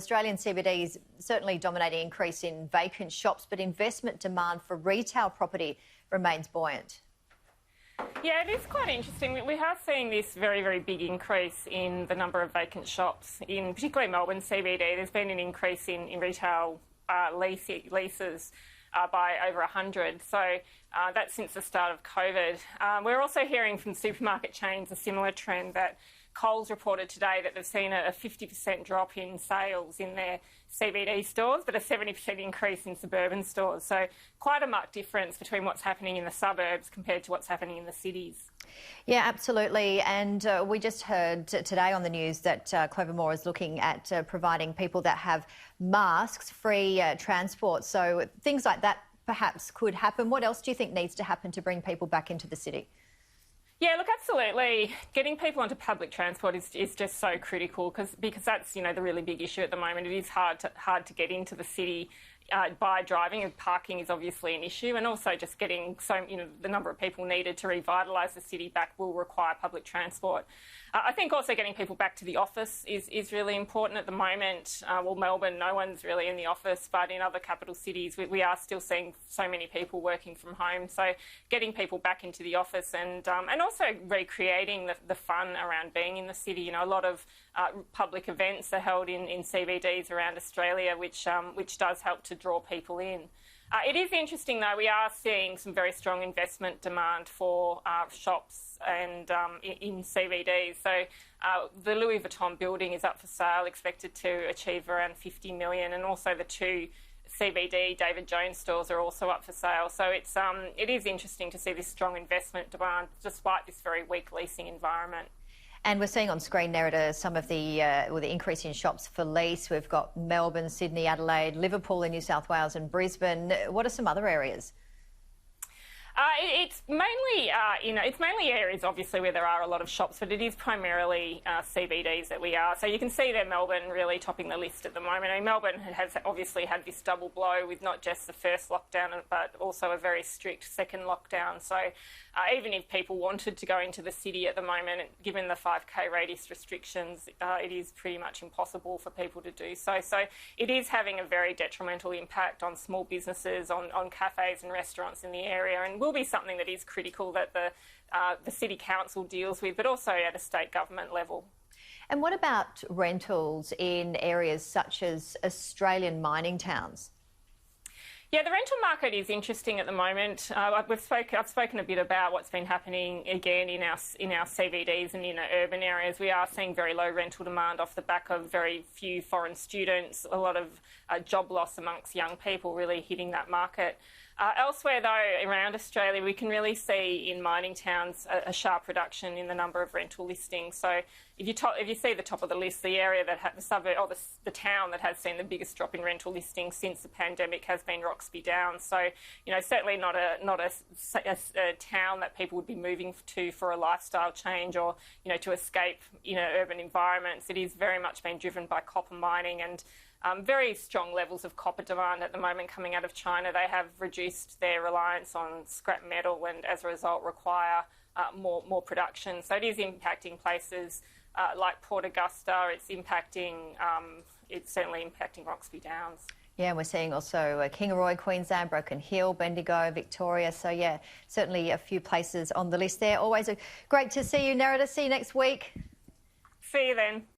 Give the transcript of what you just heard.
Australian CBD is certainly dominating increase in vacant shops, but investment demand for retail property remains buoyant. Yeah, it is quite interesting. We are seeing this very big increase in the number of vacant shops in particularly Melbourne CBD. There's been an increase in retail leases by over 100. So that's since the start of COVID. We're also hearing from supermarket chains a similar trend that Coles reported today that they've seen a 50% drop in sales in their CBD stores, but a 70% increase in suburban stores. So quite a marked difference between what's happening in the suburbs compared to what's happening in the cities. Yeah, absolutely. And we just heard today on the news that Clevermore is looking at providing people that have masks free transport. So things like that perhaps could happen. What else do you think needs to happen to bring people back into the city? Yeah, look, absolutely. Getting people onto public transport is just so critical because that's, the really big issue at the moment. It is hard to get into the city by driving, and parking is obviously an issue, and also just getting the number of people needed to revitalise the city back will require public transport. I think also getting people back to the office is really important at the moment. Melbourne, no one's really in the office, but in other capital cities, we are still seeing so many people working from home. So getting people back into the office and also recreating the fun around being in the city. A lot of public events are held in CBDs around Australia, which does help to draw people in. It is interesting, though, we are seeing some very strong investment demand for shops and in CBDs. So the Louis Vuitton building is up for sale, expected to achieve around $50 million, and also the two CBD David Jones stores are also up for sale. So it is interesting to see this strong investment demand despite this very weak leasing environment. And we're seeing on screen, Nerida, some of the increase in shops for lease. We've got Melbourne, Sydney, Adelaide, Liverpool in New South Wales and Brisbane. What are some other areas? It's mainly areas obviously where there are a lot of shops, but it is primarily CBDs that we are. So you can see there Melbourne really topping the list at the moment. Melbourne has obviously had this double blow with not just the first lockdown, but also a very strict second lockdown. So even if people wanted to go into the city at the moment, given the 5K radius restrictions, it is pretty much impossible for people to do so. So it is having a very detrimental impact on small businesses, on cafes and restaurants in the area, and will be something that is critical that the City Council deals with, but also at a state government level. And what about rentals in areas such as Australian mining towns? Yeah, the rental market is interesting at the moment. I've spoken a bit about what's been happening again in our CBDs and in our urban areas. We are seeing very low rental demand off the back of very few foreign students, a lot of job loss amongst young people really hitting that market. Elsewhere, though, around Australia, we can really see in mining towns a sharp reduction in the number of rental listings. So if you see the top of the list, the area that had the suburb or the town that has seen the biggest drop in rental listings since the pandemic has been Roxby Downs. So certainly not a town that people would be moving to for a lifestyle change or to escape urban environments. It is very much been driven by copper mining and very strong levels of copper demand at the moment coming out of China. They have reduced their reliance on scrap metal and as a result require more production. So it is impacting places like Port Augusta. It's certainly impacting Roxby Downs. Yeah, and we're seeing also Kingaroy, Queensland, Broken Hill, Bendigo, Victoria. So yeah, certainly a few places on the list there. Always great to see you, Nerida. See you next week. See you then.